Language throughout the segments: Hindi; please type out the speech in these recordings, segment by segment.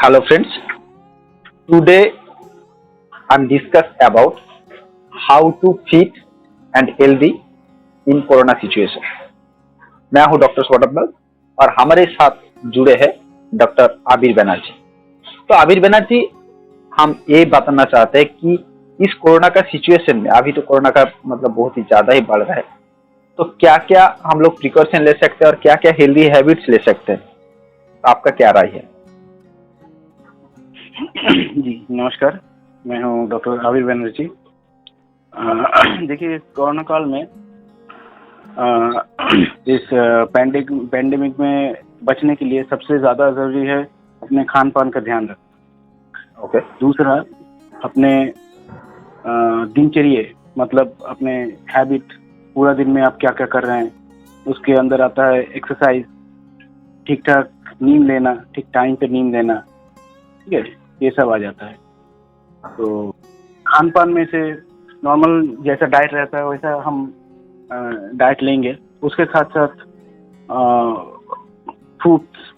Hello friends, today I'm discuss about how to fit and healthy in corona situation. मैं हूं डॉक्टर स्वरबल और हमारे साथ जुड़े हैं डॉक्टर आबिर बनर्जी। तो आबिर बनर्जी, हम ये बताना चाहते हैं कि इस कोरोना का सिचुएशन में अभी तो कोरोना का मतलब बहुत ही ज्यादा ही बढ़ रहा है, तो क्या क्या हम लोग प्रिकॉशन ले सकते हैं और क्या क्या हेल्दी हैबिट्स ले सकते हैं, तो आपका क्या राय है? जी नमस्कार, मैं हूं डॉक्टर आबिर बनर्जी। देखिए, कोरोना काल में इस पैंडेमिक में बचने के लिए सबसे ज़्यादा ज़रूरी है अपने खान पान का ध्यान रखना। ओके। दूसरा, अपने दिनचर्या मतलब अपने हैबिट, पूरा दिन में आप क्या क्या कर रहे हैं, उसके अंदर आता है एक्सरसाइज, ठीक ठाक नींद लेना, ठीक टाइम पे नींद लेना, ठीक है, ये सब आ जाता है। तो खान पान में से नॉर्मल जैसा डाइट रहता है वैसा हम डाइट लेंगे। उसके साथ साथ फ्रूट्स,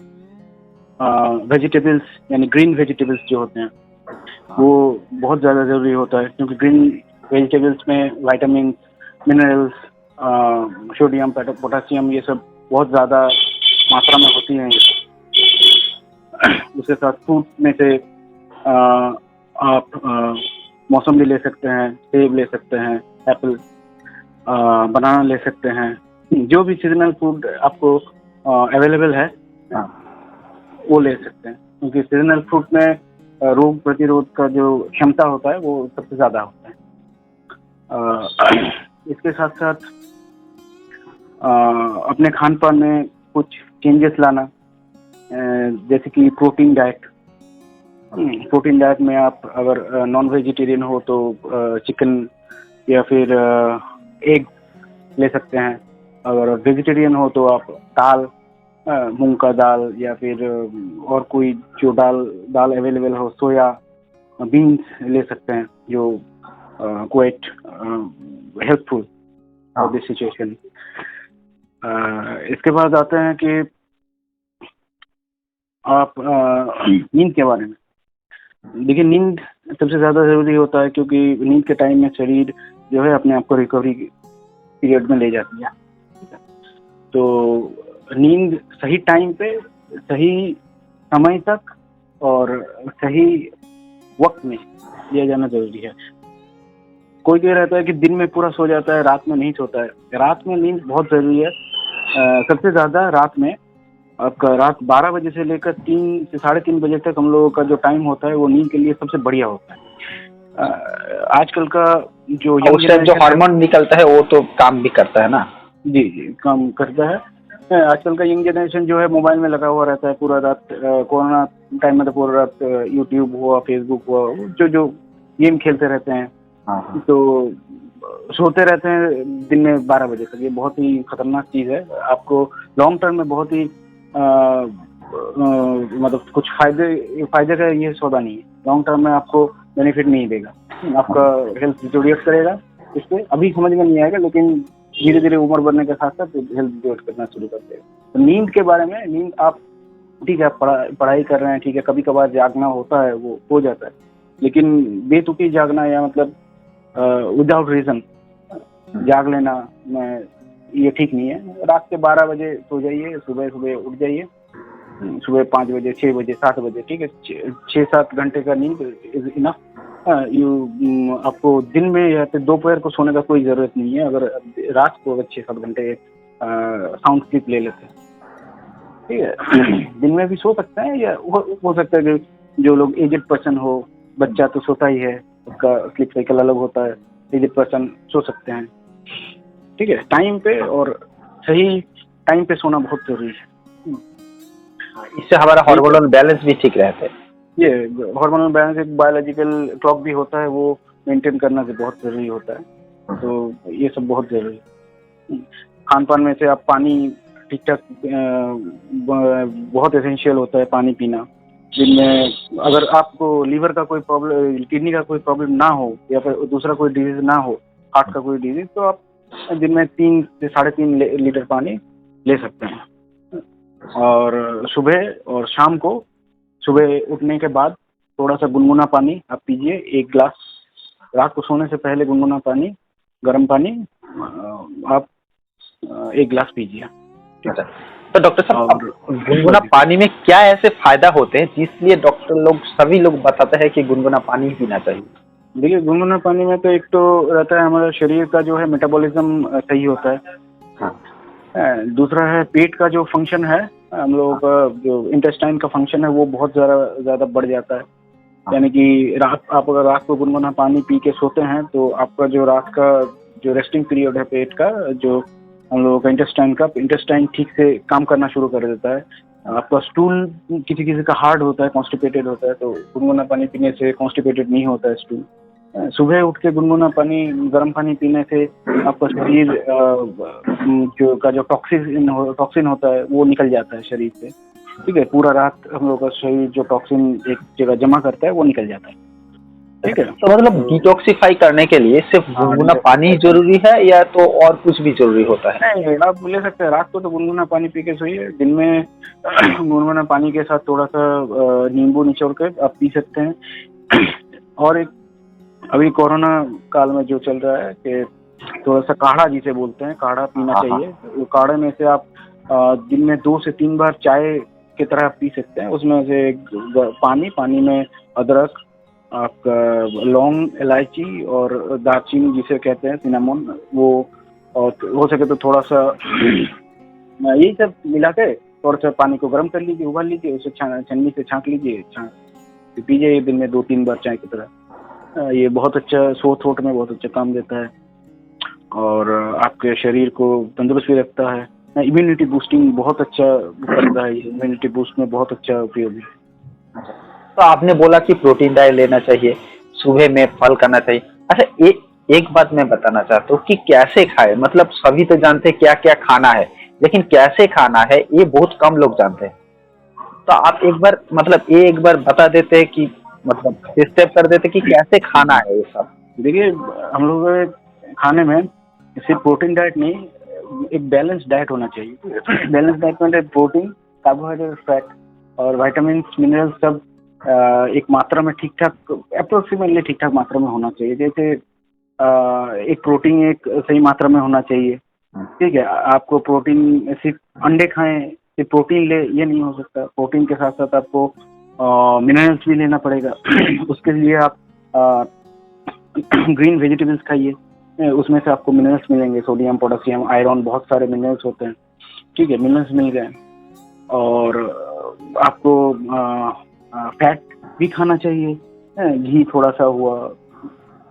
वेजिटेबल्स यानी ग्रीन वेजिटेबल्स जो होते हैं वो बहुत ज़्यादा ज़रूरी होता है, क्योंकि ग्रीन वेजिटेबल्स में विटामिन, मिनरल्स, सोडियम, पोटेशियम, ये सब बहुत ज़्यादा मात्रा में होती हैं। उसके साथ फ्रूट में से आप मौसम्बी ले सकते हैं, सेब ले सकते हैं, एप्पल, बनाना ले सकते हैं। जो भी सीजनल फूड आपको अवेलेबल है वो ले सकते हैं, क्योंकि सीजनल फ्रूट में रोग प्रतिरोध का जो क्षमता होता है वो सबसे ज़्यादा होता है। इसके साथ साथ अपने खान पान में कुछ चेंजेस लाना, जैसे कि प्रोटीन डाइट। प्रोटीन डाइट में आप अगर नॉन वेजिटेरियन हो तो चिकन या फिर एग ले सकते हैं। अगर वेजिटेरियन हो तो आप दाल, मूंग का दाल या फिर और कोई जो दाल अवेलेबल हो, सोया बीन्स ले सकते हैं, जो quite helpful for this situation. इसके बाद आते हैं कि आप नींद के बारे में। देखिए, नींद सबसे ज़्यादा ज़रूरी होता है, क्योंकि नींद के टाइम में शरीर जो है अपने आप को रिकवरी पीरियड में ले जाती है। तो नींद सही टाइम पे, सही समय तक और सही वक्त में लिया जाना ज़रूरी है। कोई कह रहता है कि दिन में पूरा सो जाता है, रात में नहीं सोता है। रात में नींद बहुत ज़रूरी है। सबसे ज़्यादा रात में आपका रात 12 बजे से लेकर 3 से 3:30 बजे तक हम लोगों का जो टाइम होता है वो नींद के लिए सबसे बढ़िया होता है। आजकल का जो हार्मोन निकलता है वो तो काम भी करता है ना। जी, काम करता है। आजकल का यंग जनरेशन जो है मोबाइल में लगा हुआ रहता है पूरा रात। कोरोना टाइम में तो पूरा रात यूट्यूब हुआ, फेसबुक हुआ, जो गेम खेलते रहते हैं। तो सोते रहते हैं दिन में 12 बजे तक। ये बहुत ही खतरनाक चीज़ है। आपको लॉन्ग टर्म में बहुत ही मतलब कुछ फायदे का ये सौदा नहीं है। लॉन्ग टर्म में आपको बेनिफिट नहीं देगा, आपका हेल्थ डिटोरिएट करेगा। इससे अभी समझ में नहीं आएगा, लेकिन धीरे धीरे उम्र बढ़ने के साथ साथ हेल्थ डिटोरिएट करना शुरू कर देगा। तो नींद के बारे में, नींद आप ठीक है, पढ़ाई कर रहे हैं, ठीक है, कभी कभार जागना होता है, वो हो जाता है, लेकिन बेतुकी जागना या मतलब विदाउट रीजन जाग लेना में ये ठीक नहीं है। रात के 12 बजे सो जाइए, सुबह उठ जाइए, सुबह 5 बजे, 6 बजे, 7 बजे, ठीक है। 6-7 घंटे का नींद इज इनफ। आपको दिन में या फिर दोपहर को सोने का कोई ज़रूरत नहीं है। अगर रात को अगर 6-7 घंटे साउंड स्लीप ले लेते हैं, ठीक है। दिन में भी सो सकते हैं, या हो सकता है कि जो लोग एजेड पर्सन हो, बच्चा तो सोता ही है, उसका स्लीप साइकिल अलग होता है, एजेड पर्सन सो सकते हैं, ठीक है। टाइम पे और सही टाइम पे सोना बहुत जरूरी है। इससे हमारा हार्मोनल बैलेंस भी ठीक रहता है। ये हार्मोनल बैलेंस एक बायोलॉजिकल क्लॉक भी होता है, वो मेंटेन करना भी बहुत जरूरी होता है। तो ये सब बहुत जरूरी है। खान पान में से आप पानी ठीक ठाक, बहुत एसेंशियल होता है पानी पीना। जिनमें अगर आपको लीवर का कोई प्रॉब्लम, किडनी का कोई प्रॉब्लम ना हो, या फिर दूसरा कोई डिजीज ना हो, हार्ट का कोई डिजीज, तो आप दिन में 3 से 3.5 लीटर पानी ले सकते हैं। और सुबह और शाम को सुबह उठने के बाद थोड़ा सा गुनगुना पानी आप पीजिए, 1 गिलास। रात को सोने से पहले गुनगुना पानी, गर्म पानी आप 1 गिलास पीजिए। अच्छा, तो डॉक्टर साहब अब और गुनगुना पानी में क्या ऐसे फायदा होते हैं जिसलिए डॉक्टर लोग सभी लोग बताते हैं कि गुनगुना पानी ही पीना चाहिए? देखिए, गुनगुना पानी में तो एक तो रहता है हमारे शरीर का जो है मेटाबॉलिज्म सही होता है। दूसरा है पेट का जो फंक्शन है, हम लोगों का जो इंटेस्टाइन का फंक्शन है वो बहुत ज़्यादा बढ़ जाता है। यानी कि आप अगर रात को गुनगुना पानी पी के सोते हैं तो आपका जो रात का जो रेस्टिंग पीरियड है पेट का, जो हम लोगों का इंटेस्टाइन ठीक से काम करना शुरू कर देता है। आपका स्टूल किसी किसी का हार्ड होता है, कॉन्स्टिपेटेड होता है, तो गुनगुना पानी पीने से कॉन्स्टिपेटेड नहीं होता है स्टूल। सुबह उठ के गुनगुना पानी, गर्म पानी पीने से आपका शरीर जो टॉक्सिन होता है वो निकल जाता है शरीर से। ठीक है, पूरा रात हम लोग का शरीर जो टॉक्सिन एक जगह जमा करता है वो निकल जाता है। ठीक है, तो मतलब डिटॉक्सिफाई करने के लिए सिर्फ गुनगुना पानी ही जरूरी है या तो और कुछ भी जरूरी होता है? नहीं, आप ले सकते हैं। रात को तो गुनगुना पानी पी के सोइए, दिन में गुनगुना पानी के साथ थोड़ा सा नींबू निचोड़ के आप पी सकते हैं। और एक अभी कोरोना काल में जो चल रहा है कि थोड़ा सा काढ़ा जिसे बोलते हैं, काढ़ा पीना चाहिए। वो काढ़े में से आप दिन में 2 से 3 बार चाय की तरह पी सकते हैं। उसमें से पानी में अदरक, आपका लौंग, इलायची और दालचीनी जिसे कहते हैं सिनामोन, वो, और हो सके तो थोड़ा सा यही सब मिला के थोड़ा सा पानी को गर्म कर लीजिए, उबाल लीजिए, उसे छन्नी से छाँक लीजिए, पीजिए दिन में 2-3 बार चाय की तरह। ये बहुत अच्छा सोथ में बहुत अच्छा काम देता है और आपके शरीर को तंदुरुस्त भी रखता है। इम्यूनिटी बूस्टिंग बहुत अच्छा करता है, इम्यूनिटी बूस्ट में बहुत अच्छा उपयोगी है। तो आपने बोला कि प्रोटीन डाइट लेना चाहिए, सुबह में फल खाना चाहिए। अच्छा, एक बात मैं बताना चाहता हूँ कि कैसे खाए, मतलब सभी तो जानते हैं क्या क्या खाना है, लेकिन कैसे खाना है ये बहुत कम लोग जानते हैं। तो आप एक बार बता देते हैं कि मतलब स्टेप कर देते कि कैसे खाना है ये सब। देखिए, हम लोग के खाने में सिर्फ प्रोटीन डाइट नहीं, एक बैलेंस डाइट होना चाहिए। बैलेंस डाइट में प्रोटीन, कार्बोहाइड्रेट, फैट और विटामिन, मिनरल सब एक मात्रा में ठीक ठाक, अप्रोक्सीमेटली ठीक ठाक मात्रा में होना चाहिए। जैसे एक प्रोटीन एक सही मात्रा में होना चाहिए। ठीक है, आपको प्रोटीन सिर्फ अंडे खाएं, सिर्फ प्रोटीन ले, ये नहीं हो सकता। प्रोटीन के साथ साथ आपको मिनरल्स भी लेना पड़ेगा। उसके लिए आप ग्रीन वेजिटेबल्स खाइए, उसमें से आपको मिनरल्स मिलेंगे, सोडियम, पोटेशियम, आयरन, बहुत सारे मिनरल्स होते हैं। ठीक है, मिनरल्स मिल गए। और आपको फैट भी खाना चाहिए, घी थोड़ा सा हुआ,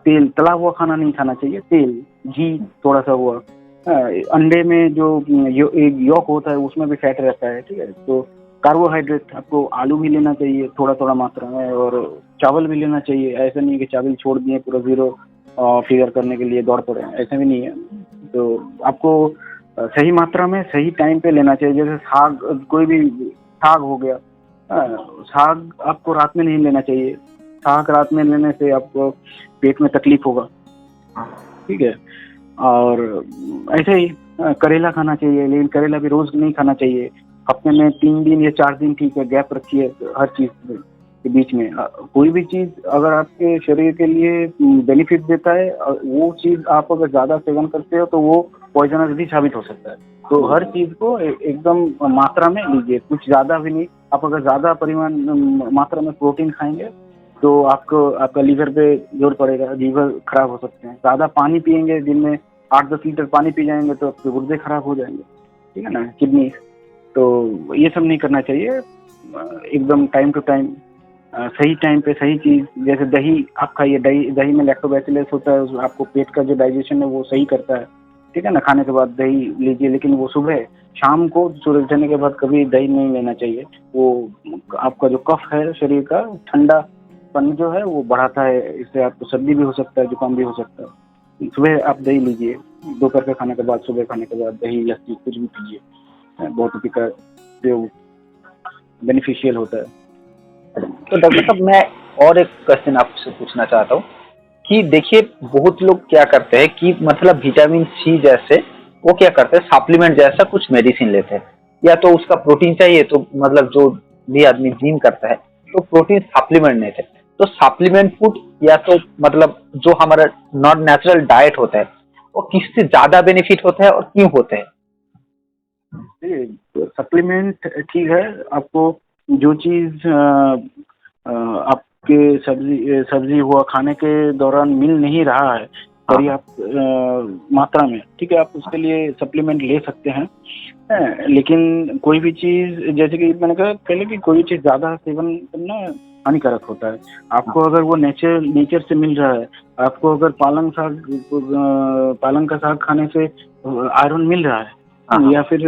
तेल तला हुआ खाना नहीं खाना चाहिए, तेल घी थोड़ा सा हुआ। अंडे में जो एक यॉक होता है उसमें भी फैट रहता है। ठीक है, तो कार्बोहाइड्रेट आपको आलू भी लेना चाहिए थोड़ा थोड़ा मात्रा में, और चावल भी लेना चाहिए। ऐसा नहीं है कि चावल छोड़ दिए पूरा जीरो फिगर करने के लिए दौड़ पड़े, ऐसा भी नहीं है। तो आपको सही मात्रा में सही टाइम पे लेना चाहिए। जैसे साग, कोई भी साग हो गया, साग आपको रात में नहीं लेना चाहिए। साग रात में लेने से आपको पेट में तकलीफ होगा। ठीक है, और ऐसे ही करेला खाना चाहिए, लेकिन करेला भी रोज नहीं खाना चाहिए। हफ्ते में 3 दिन या 4 दिन ठीक है, गैप रखिए हर चीज के बीच में। कोई भी चीज अगर आपके शरीर के लिए बेनिफिट देता है, वो चीज आप अगर ज्यादा सेवन करते हो तो वो पॉइजनस भी साबित हो सकता है। तो हर चीज को एकदम मात्रा में लीजिए, कुछ ज्यादा भी नहीं। आप अगर ज्यादा परिमाण मात्रा में प्रोटीन खाएंगे तो आपका लीवर पे जोर पड़ेगा, लीवर खराब हो सकते हैं। ज्यादा पानी पियेंगे, दिन में 8-10 लीटर पानी पी जाएंगे तो आपके गुर्दे खराब हो जाएंगे। ठीक है ना, किडनी। तो ये सब नहीं करना चाहिए। एकदम टाइम टू टाइम, सही टाइम पे सही चीज। जैसे दही आप खाइए, दही में लैक्टोबैसिलस होता है, आपको पेट का जो डाइजेशन है वो सही करता है। ठीक है ना, खाने के बाद दही लीजिए, लेकिन वो सुबह, शाम को सूरज ढलने के बाद कभी दही नहीं लेना चाहिए। वो आपका जो कफ है शरीर का, ठंडापन जो है वो बढ़ाता है, इससे आपको सर्दी भी हो सकता है, जुकाम भी हो सकता है। सुबह आप दही लीजिए, दोपहर के खाने के बाद, सुबह खाने के बाद दही, लस्सी कुछ भी पीजिए, बहुत उपकार बेनिफिशियल होता है। तो डॉक्टर साहब, मैं और एक क्वेश्चन आपसे पूछना चाहता हूँ कि देखिए, बहुत लोग क्या करते हैं कि मतलब विटामिन सी जैसे वो क्या करते हैं, सप्लीमेंट जैसा कुछ मेडिसिन लेते हैं, या तो उसका प्रोटीन चाहिए तो मतलब जो भी आदमी जिम करता है तो प्रोटीन सप्लीमेंट नहीं थे। तो सप्लीमेंट फूड या तो मतलब जो हमारा नॉन नेचुरल डाइट होता है वो किससे ज्यादा बेनिफिट होता है और क्यों होते हैं? सप्लीमेंट ठीक है, आपको जो चीज आपके सब्जी हुआ खाने के दौरान मिल नहीं रहा है पर्याप्त मात्रा में, ठीक है, आप उसके लिए सप्लीमेंट ले सकते हैं। लेकिन कोई भी चीज, जैसे कि मैंने कहा पहले कि कोई भी चीज ज्यादा सेवन करना हानिकारक होता है। आपको अगर वो नेचर से मिल रहा है, आपको अगर पालंग का साग खाने से आयरन मिल रहा है, या फिर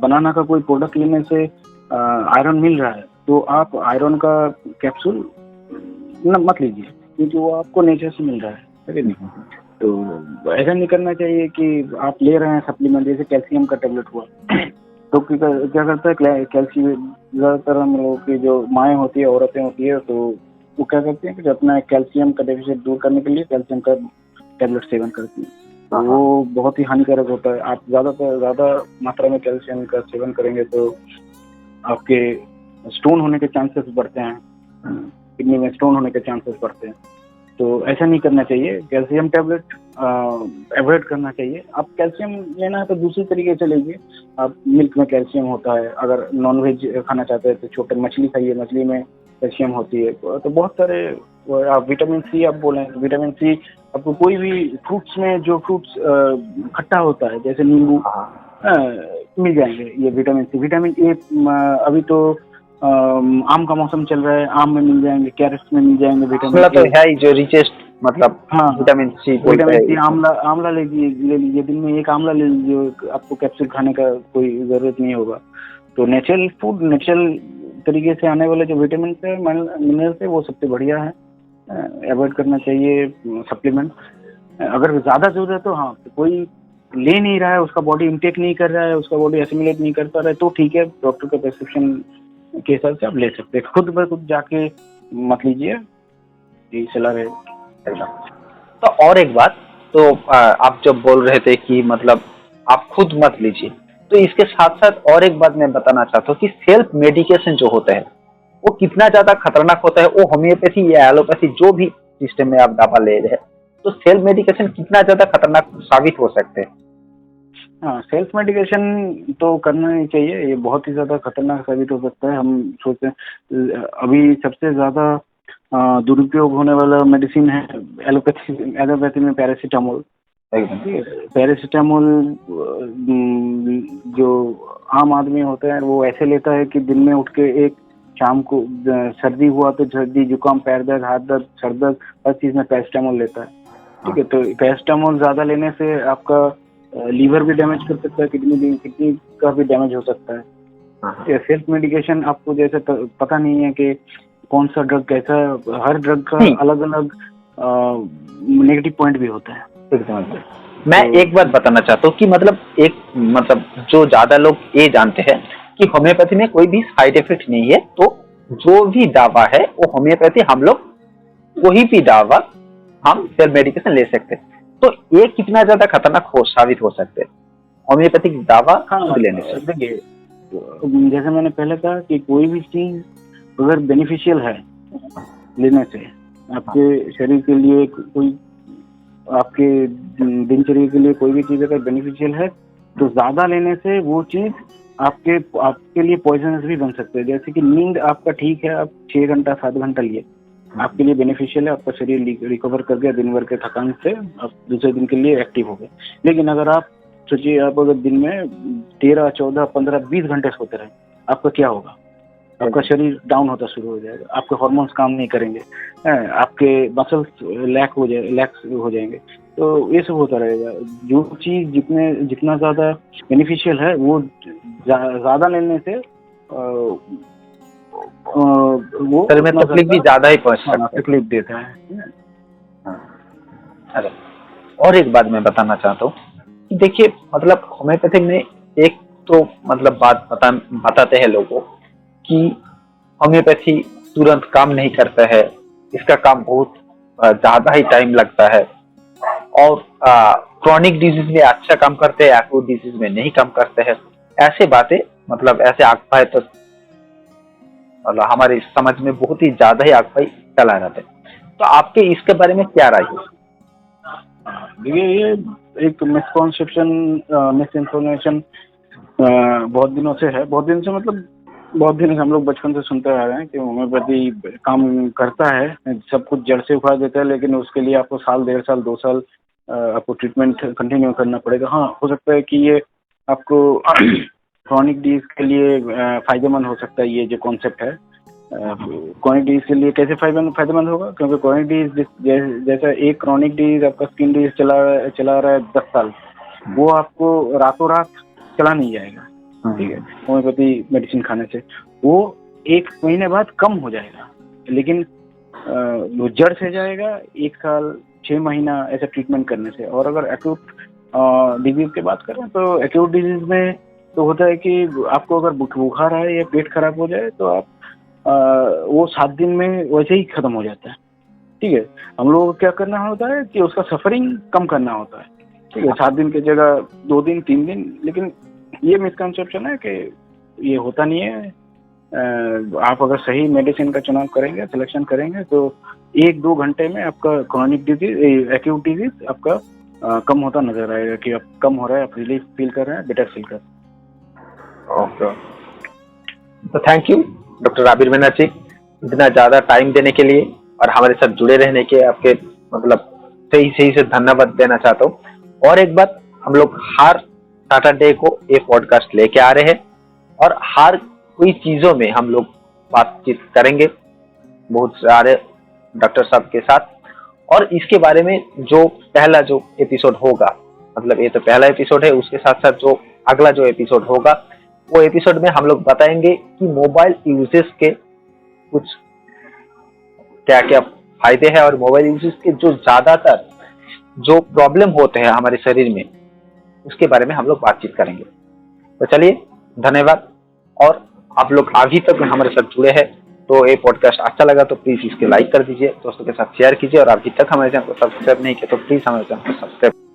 बनाना का कोई प्रोडक्ट लेने से आयरन मिल रहा है, तो आप आयरन का कैप्सूल मत लीजिए, क्योंकि वो आपको नेचर से मिल रहा है नहीं। तो ऐसा नहीं करना चाहिए कि आप ले रहे हैं सप्लीमेंट, जैसे कैल्शियम का टेबलेट हुआ तो क्या करता है, कैल्शियम ज़्यादातर हम लोगों की जो माएँ होती है, औरतें होती है, तो वो क्या करती हैं कि अपना कैल्शियम का डेफिशिएंट दूर करने के लिए कैल्शियम का टेबलेट सेवन करती हैं। तो वो बहुत ही हानिकारक होता है। आप ज़्यादा मात्रा में कैल्शियम का सेवन करेंगे तो आपके स्टोन होने के चांसेस बढ़ते हैं, किडनी में स्टोन होने के चांसेस बढ़ते हैं। तो ऐसा नहीं करना चाहिए, कैल्शियम टेबलेट अवॉइड करना चाहिए। आप कैल्शियम लेना है तो दूसरी तरीके से लीजिए। आप मिल्क में कैल्शियम होता है, अगर नॉनवेज खाना चाहते हैं तो छोटे मछली खाइए, मछली में कैल्शियम होती है। तो बहुत सारे, आप विटामिन सी आप बोलें तो विटामिन सी आपको कोई भी फ्रूट्स में, जो फ्रूट्स खट्टा होता है जैसे नींबू, मिल जाएंगे ये विटामिन सी। विटामिन ए अभी तो आम का मौसम चल रहा है, आम में मिल जाएंगे, कैरेट्स में मिल जाएंगे विटामिन तो है ही जो रिचेस्ट मतलब विटामिन सी आमला ले लीजिए, दिन में एक आमला ले लीजिए, आपको कैप्सूल खाने का कोई जरूरत नहीं होगा। तो नेचुरल फूड, नेचुरल तरीके से आने वाले जो विटामिन है, मिनरल्स है, वो सबसे बढ़िया है। अवॉइड करना चाहिए सप्लीमेंट। अगर ज्यादा जरूरत है तो हाँ, कोई ले नहीं रहा है, उसका बॉडी इनटेक नहीं कर रहा है, उसका बॉडी एसिमिलेट नहीं कर पा रहा है, तो ठीक है, डॉक्टर का प्रिस्क्रिप्शन के हिसाब से आप ले सकते हैं। खुद ब खुद जाके मत लीजिए, यही सलाह रहेगी। तो और एक बात, तो आप जब बोल रहे थे कि मतलब आप खुद मत लीजिए, तो इसके साथ साथ और एक बात मैं बताना चाहता हूँ कि सेल्फ मेडिकेशन जो होता है वो कितना ज्यादा खतरनाक होता है। वो होम्योपैथी या एलोपैथी जो भी सिस्टम में आप दवा ले रहे हैं, तो सेल्फ मेडिकेशन कितना ज्यादा खतरनाक साबित हो सकते हैं? हाँ, सेल्फ मेडिकेशन तो करना नहीं चाहिए, ये बहुत ही ज़्यादा खतरनाक साबित हो सकता है। हम सोचते हैं अभी सबसे ज़्यादा दुरुपयोग होने वाला मेडिसिन है एलोपैथी में पैरासीटामोल। पैरासीटामोल जो आम आदमी होते हैं वो ऐसे लेता है कि दिन में उठ के एक, शाम को सर्दी हुआ तो सर्दी, जुकाम, पैर दर्द, हाथ दर्द, सर दर्द, हर चीज़ में पैरासीटामोल लेता है। ठीक है, तो पैरासीटामोल ज़्यादा लेने से आपका लीवर भी डैमेज कर सकता है, किडनी का भी डैमेज हो सकता है। सेल्फ मेडिकेशन आपको जैसे पता नहीं है कि कौन सा ड्रग कैसा, हर ड्रग का अलग अलग नेगेटिव पॉइंट भी होता है। मैं एक बात बताना चाहता हूँ कि मतलब जो ज्यादा लोग ये जानते हैं कि होम्योपैथी में कोई भी साइड इफेक्ट नहीं है, तो जो भी दवा है वो होम्योपैथी, हम लोग कोई भी दवा हम सेल्फ मेडिकेशन ले सकते हैं। तो ये कितना ज्यादा खतरनाक साबित हो सकते हैं होम्योपैथिक दवा खुद लेने से? देखिए, जैसे मैंने पहले कहा कि कोई भी चीज अगर बेनिफिशियल है लेने से, आपके शरीर के लिए, कोई आपके दिनचर्या के लिए कोई भी चीज अगर बेनिफिशियल है, तो ज्यादा लेने से वो चीज आपके लिए पॉइजनस भी बन सकते हैं। जैसे कि नींद आपका ठीक है, आप 6 घंटा 7 घंटा लिए, आपके लिए बेनिफिशियल है, आपका शरीर रिकवर कर गया दिन भर के थकान से, आप दूसरे दिन के लिए एक्टिव हो गए। लेकिन अगर आप सोचिए, आप अगर दिन में 13, 14, 15, 20 घंटे सोते रहे, आपका क्या होगा? आपका शरीर डाउन होता शुरू हो जाएगा, आपके हार्मोन्स काम नहीं करेंगे, आपके मसल्स लैक्स हो जाएंगे। तो ये सब होता रहेगा। जो चीज जितना ज्यादा बेनिफिशियल है वो ज्यादा लेने से वो शरीर में तकलीफ भी ज्यादा ही पहुंच सकता है, तकलीफ देता है। अरे, और एक बात मैं बताना चाहता हूँ कि देखिए, मतलब होम्योपैथिक में एक तो मतलब बात बताते हैं लोगों कि होम्योपैथी तुरंत काम नहीं करता है, इसका काम बहुत ज्यादा ही टाइम लगता है, और क्रॉनिक डिजीज में अच्छा काम करते हैं, एक्यूट डिजीज में नहीं काम करते हैं। ऐसे बातें, मतलब ऐसे आख्याय तो मतलब हमारे समझ में बहुत ही ज्यादा ही आग पाई चला जाता है। तो आपके इसके बारे में क्या राय है? देखिए, ये एक मिसकॉन्सेप्शन, मिस इन्फॉर्मेशन बहुत दिनों से है। बहुत दिन से मतलब बहुत दिन से हम लोग बचपन से सुनते आ रहे हैं कि होम्योपैथी काम करता है, सब कुछ जड़ से उखाड़ देता है, लेकिन उसके लिए आपको साल, 1.5 साल, 2 साल आपको ट्रीटमेंट कंटिन्यू करना पड़ेगा। हाँ, हो सकता है कि ये आपको क्रॉनिक डिजीज के लिए फायदेमंद हो सकता है। ये जो कॉन्सेप्ट है क्रॉनिक डिजीज के लिए कैसे फायदेमंद होगा, क्योंकि क्रॉनिक डिजीज जैसा एक क्रॉनिक डिजीज आपका स्किन डिजीज चला रहा है 10 साल, वो आपको रातों रात चला नहीं जाएगा। ठीक है, होम्योपैथी मेडिसिन खाने से वो 1 महीने बाद कम हो जाएगा, लेकिन वो जड़ से जाएगा 1 साल 6 महीना ऐसा ट्रीटमेंट करने से। और अगर एक्यूट डिजीज की बात करें तो एक्यूट डिजीज में तो होता है कि आपको अगर बुखार आए या पेट खराब हो जाए तो आप वो 7 दिन में वैसे ही खत्म हो जाता है। ठीक है, हम लोगों को क्या करना होता है कि उसका सफरिंग कम करना होता है। ठीक है, 7 दिन की जगह 2 दिन 3 दिन, लेकिन ये मिसकंसेप्शन है कि ये होता नहीं है। आप अगर सही मेडिसिन का चुनाव करेंगे, सिलेक्शन करेंगे, तो 1-2 घंटे में आपका क्रॉनिक डिजीज, एक्यूट डिजीज आपका कम होता नजर आएगा कि आप कम हो रहा है, आप रिलीफ फील कर रहे हैं, बेटर फील कर रहे हैं। ओके, तो थैंक यू डॉक्टर आबिर बनर्जी, इतना ज्यादा टाइम देने के लिए और हमारे साथ जुड़े रहने के आपके मतलब सही सही से धन्यवाद देना चाहता हूँ। और एक बात, हम लोग हर सैटरडे को ये पॉडकास्ट लेके आ रहे हैं और हर कोई चीजों में हम लोग बातचीत करेंगे बहुत सारे डॉक्टर साहब के साथ। और इसके बारे में जो पहला जो एपिसोड होगा, मतलब ये तो पहला एपिसोड है, उसके साथ साथ जो अगला जो एपिसोड होगा वो एपिसोड में हम लोग बताएंगे कि मोबाइल यूजेस के कुछ क्या क्या फायदे हैं और मोबाइल यूजेस के जो ज्यादातर जो प्रॉब्लम होते हैं हमारे शरीर में, उसके बारे में हम लोग बातचीत करेंगे। तो चलिए, धन्यवाद। और आप लोग अभी तक हमारे साथ जुड़े हैं तो ये पॉडकास्ट अच्छा लगा तो प्लीज इसके लाइक कर दीजिए, दोस्तों के साथ शेयर कीजिए, और अभी तक हमारे चैनल को सब्सक्राइब नहीं किया तो प्लीज हमारे चैनल को सब्सक्राइब